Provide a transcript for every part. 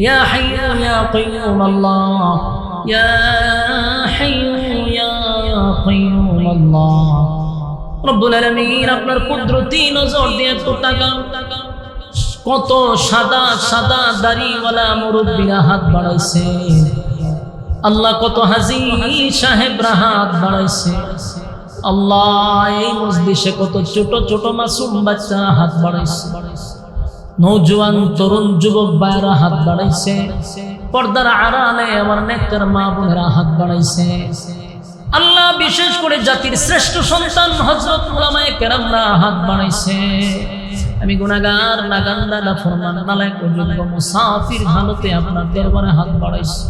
ইয়া হাইয়ু ইয়া কাইয়ুম আল্লাহ, ইয়া হাইয়ু ইয়া কাইয়ুম আল্লাহ। রব্বুল আলামিন আপনার কুদরতি নজর দিয়ে একটু তাকান, কত সাদা সাদা দাড়িওয়ালা মুরব্বীরা হাত বাড়াইছে আল্লাহ, কত হাজী সাহেবরা হাত বাড়াইছে আল্লাহ। এই মজলিসে কত ছোট ছোট মাসুম বাচ্চারা হাত বাড়াইছে, নওজোয়ান তরুণ যুবক ভাইরা হাত বাড়াইছে, পর্দার আড়ালে আমার নেককার মা বোনেরা হাত বাড়াইছে আল্লাহ। বিশেষ করে জাতির শ্রেষ্ঠ সন্তান হযরত উলামায়ে কেরামরা হাত বাড়াইছে। আমি গুনাহগার, নাগান্দা, নাফরমান, নালায়েক, অযোগ্য, মুসাফির হালতে আপনার দরবারে হাত বাড়াইছি।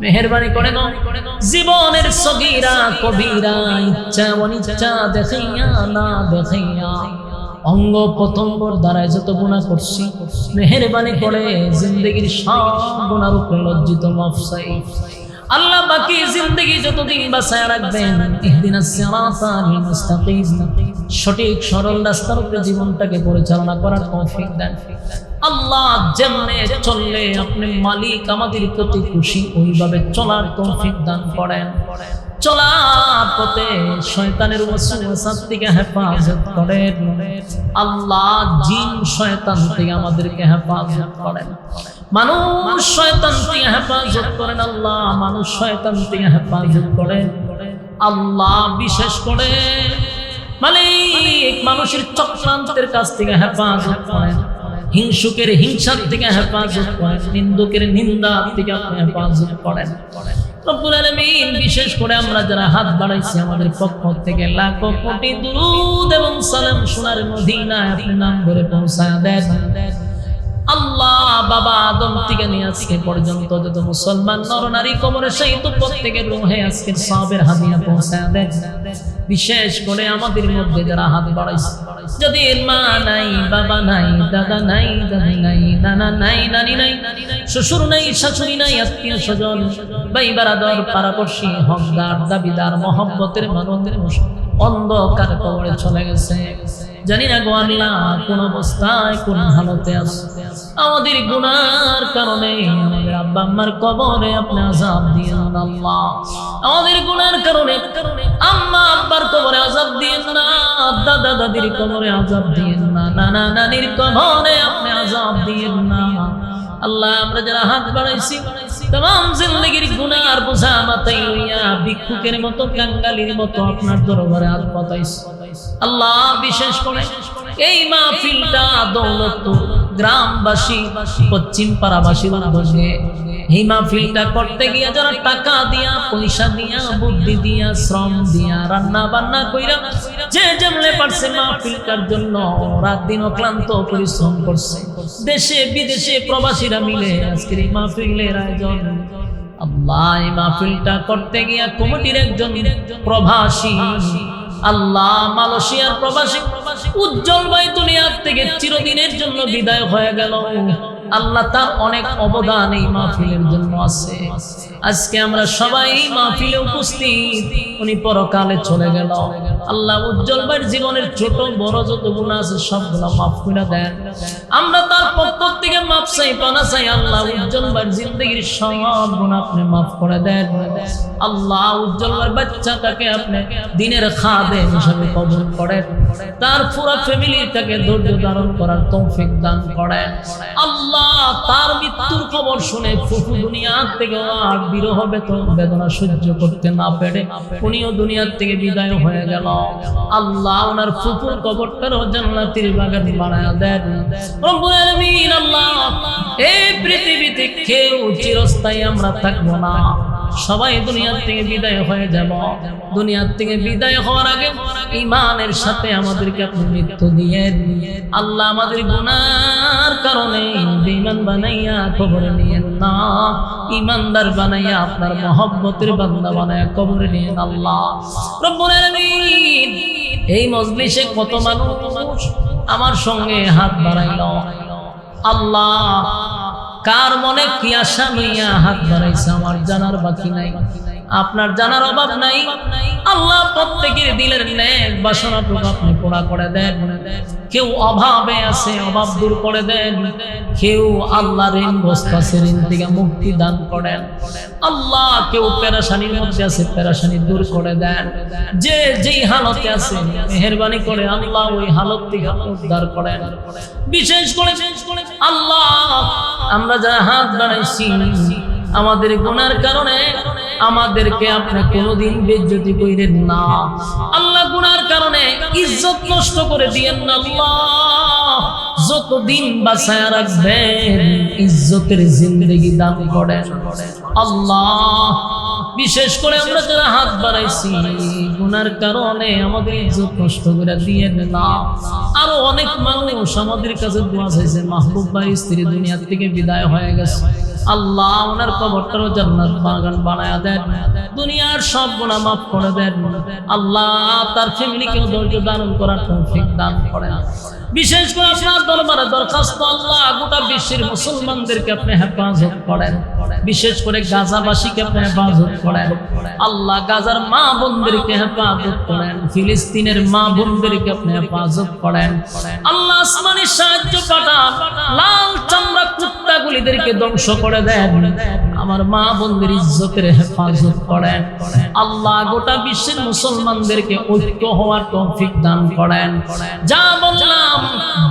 মেহেরবানি করে নাও, জীবনের সগীরা কবিরা, ইচ্ছা অনিচ্ছা, দেখাইয়া না দেখাইয়া, অঙ্গ প্রত্যঙ্গর দ্বারা যত গুনাহ করছি, মেহেরবানি করে জিন্দেগির সব গুনার উপরে লজ্জিত মাফ চাই আল্লাহ। বাকি জিন্দেগি যতদিন বাঁচায় রাখবেন, ইহদিনাস সিরাতাল মুস্তাকিম, সঠিক সরল রাস্তার উপরে জীবনটাকে পরিচালনা করার তৌফিক দেন আল্লাহ। যেমনে চললে আপনি মালিক আমাদের প্রতি খুশি, ওইভাবে চলার তৌফিক দান করেন। চলার পথে শয়তানের ওয়াসওয়াসা থেকে হেফাজত করেন আল্লাহ। জিন শয়তান থেকে আমাদেরকে হেফাজত করেন, মানুষ শয়তান থেকে হেফাজত করেন আল্লাহ, মানুষ শয়তান থেকে হেফাজত করেন আল্লাহ। বিশেষ করে মালিক মানুষের চক্রান্তের কাছ থেকে হেফাজত করেন, হিংসুকের হিংসার থেকে হেফাজত করেন, নিন্দুকের নিন্দা থেকে আপনি হেফাজত করেন রব্বুল আলামিন। বিশেষ করে আমরা যারা হাত বাড়াইছি, আমাদের পক্ষ থেকে লাখো কোটি দুরূদ এবং সালাম সোনার মদিনায় আপনি নাম ধরে পৌঁছায় দেন আল্লাহ। বাবা আদম থেকে নিয়ে আজকে পর্যন্ত যত মুসলমান নরনারী কবরে শহীদ, প্রত্যেকের রূহে আজকের সওয়াবের হাদিয়া পৌঁছায় দেন। বিশেষ করে আমাদের মধ্যে যারা হাত বাড়াইছে, যদি মা নাই, বাবা নাই, দাদা নাই, দাদি নাই, নানা নাই, নানি নাই, শ্বশুর নাই, শাশুড়ি নাই, আত্মীয় স্বজন, ভাই বারাদর, পাড়াপড়শি, হকদার, দাবিদার, মহব্বতের মানুষ অন্ধকার কবরে চলে গেছে। জানি না গো আল্লাহ কোন অবস্থায় কোন হালতে আছে, আমাদের গুনার কারণে আমাদের আব্বা আম্মার কবরে আপনি আযাব দিয়েন আল্লাহ। আমাদের গুনার কারণে আম্মা আব্বার কবরে আযাব দিয়েন না, দাদা দাদির কবরে আযাব দিয়েন না, নানা নানির কবরে আপনি আযাব দিয়েন না আল্লাহ। আমরা যারা হাত বাড়াইছি, तमाम जिंदगीर गुनार बोझा माথায় লইয়া ভিক্ষুকের মতো, কাঙ্গালির মতো আপনার দরবারে হাত পাতাইছি আল্লাহ। বিশেষ করে এই মাহফিলটা দৌলতপুর গ্রামবাসী, পশ্চিম পাড়াবাসীর উদ্যোগে এই মাহফিলটা করতে গিয়া যারা টাকা দিয়া, পয়সা দিয়া, বুদ্ধি দিয়া, শ্রম দিয়া, রান্না বান্না কইরা যে যেমনে পারছে মাহফিলটার জন্য রাত দিন অক্লান্ত পরিশ্রম করছে, দেশে বিদেশে প্রবাসীরা মিলে আজকের এই মাহফিলের আয়োজন আল্লাহ। এই মাহফিলটা করতে গিয়া কমিটির একজন প্রবাসী আল্লাহ, মালয়েশিয়ার প্রবাসী উজ্জ্বল ভাই দুনিয়া থেকে চিরদিনের জন্য বিদায় হয়ে গেল আল্লাহ। তার অনেক অবদান এই মাহফিলের জন্য আছে। আজকে আমরা সবাই মাহফিলে উপস্থিত, উনি পরকালে চলে গেল আল্লাহ। উজ্জ্বল ভাইয়ের জীবনের ছোট বড় যত গুনাহ আছে সবগুলো মাফ করে দেন। আমরা তার পক্ষ থেকে মাফ চাই, পানা চাই আল্লাহ। উজ্জ্বল ভাইয়ের জিন্দেগীর সব গুনাহ আপনি মাফ করে দেন আল্লাহ। উজ্জ্বল ভাইয়ের বাচ্চাটাকে আপনি দিনের খাদেম হিসেবে কবুল করেন, তার পুরো ফ্যামিলিটাকে ধৈর্য ধারণ করার তৌফিক দান করেন আল্লাহ। তার মৃত্যুর খবর শুনে ফুফু দুনিয়া থেকে আর বিরহ বেদনা সহ্য করতে না পেরে উনিও দুনিয়া থেকে বিদায় হয়ে গেল আল্লাহ। ওনার ফুফুর কবরটারও জান্নাতের বাগান বানায়া দেন রব্বুল আলামিন আল্লাহ। এই পৃথিবীতে কেউ চিরস্থায়ী আমরা থাকবো না, সবাই দুনিয়া থেকে বিদায় হয়ে যাব। দুনিয়া থেকে বিদায় হওয়ার আগে ঈমানের সাথে আমাদেরকে আপনি মৃত্যু দিয়েন আল্লাহ। আমাদের গুনার কারণে বেঈমান বানাইয়া কবরে নিয়েন না, ঈমানদার বানাইয়া আপনার মহব্বতের বান্দা বানাইয়া কবরে নিয়েন আল্লাহ রব্বুল আলামিন। এই মজলিসে কত মানুষ আমার সঙ্গে হাত বাড়াইল আল্লাহ, কার মনে কি আশা লইয়া হাত বাড়াইছে আমার জানার বাকি নাই। আপনার জানার অভাব নাই। আল্লাহ প্রত্যেকের দিলের নেক বাসনাটুকু আপনি পুরা করে দেন। কেউ অভাবে আছে, অভাব দূর করে দেন। কেউ আল্লাহ ঋণগ্রস্ত আছে, ঋণ থেকে মুক্তি দান করেন। আল্লাহ কেউ পেরেশানির মধ্যে আছে, পেরেশানি দূর করে দেন। যে যেই হালতে আছে মেহেরবানি করে আল্লাহ ওই হালত থেকে উদ্ধার করেন। বিশেষ করে আল্লাহ আমরা যারা হাত বাড়াইছি আমাদের গুনার কারণে আমাদেরকে আপনি কোনোদিন বেইজ্জতি কইরেন না। আল্লাহ গুনার কারণে ইজ্জত নষ্ট করে দিয়েন না। আল্লাহ যতদিন বাঁচায়া রাখবেন ইজ্জতের জিন্দেগি দান করেন। আল্লাহ বিশেষ করে আমরা যারা হাত বাড়াইছি গুনার কারণে আমাদের ইজ্জত নষ্ট করে দিয়েন না। আরো অনেক মানুষ আমাদের কাছে দোয়া চাইছে, মাহবুব ভাই স্ত্রী দুনিয়া থেকে বিদায় হয়ে গেছে, আল্লাহ ওনার কবরটারও জান্নাত বাগান বানায়া দেন, দুনিয়ার সব গুনাহ মাফ করে দেন। আল্লাহ তার ফ্যামিলিকেও ধৈর্য ধারণ করার তৌফিক দান করেন। বিশেষ করে আপনার দরবারে দরখাস্ত, আল্লাহ গোটা বিশ্বের মুসলমানদেরকে আপনি হেফাজত করেন। বিশেষ করে গাজাবাসীকে আপনি হেফাজত করেন। আল্লাহ গাজার মা বোনদেরকে হেফাজত করেন, ফিলিস্তিনের মা বোনদেরকে আপনি হেফাজত করেন। আল্লাহ আসমানি সাহায্য পাঠান, লাল চামড়া কুত্তাগুলিদেরকে ধ্বংস করে দেন। আমার মা বোনদের ইজ্জতের হেফাজত করেন। আল্লাহ গোটা বিশ্বের মুসলমানদেরকে ঐক্য হওয়ার তৌফিক দান করেন। যা বললাম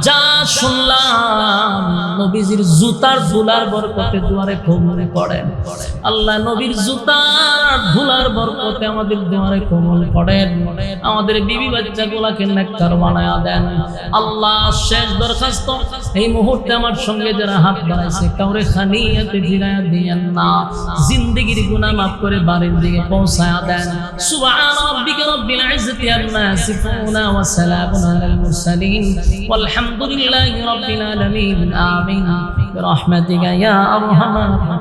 যা শুনলাম নবীজির জুতার ধুলার বরকতে দুয়ারে কবুল করেন। আল্লাহ নবীর জুতার ধুলার বরকতে আমাদের দুয়ারে কবুল করেন। আমাদের বিবি বাচ্চাগুলোকে নেককার বানায়া দেন। আল্লাহ শেষ দরখাস্ত, এই মুহূর্তে আমার সঙ্গে যারা হাত বাড়াইছে কাউরে খানিয়াতে ফিরায়া দিয়েন না, জিন্দেগির গুনাহ মাফ করে বাড়ির দিকে পৌঁছায়া দেন। সুবহান রাব্বিকা রাব্বিল ইজ্জাতি আম্মা ইয়াসিফুন ওয়া সালামুন আলাল মুরসালিন والحمد لله رب العالمين آمين برحمتك يا أرحم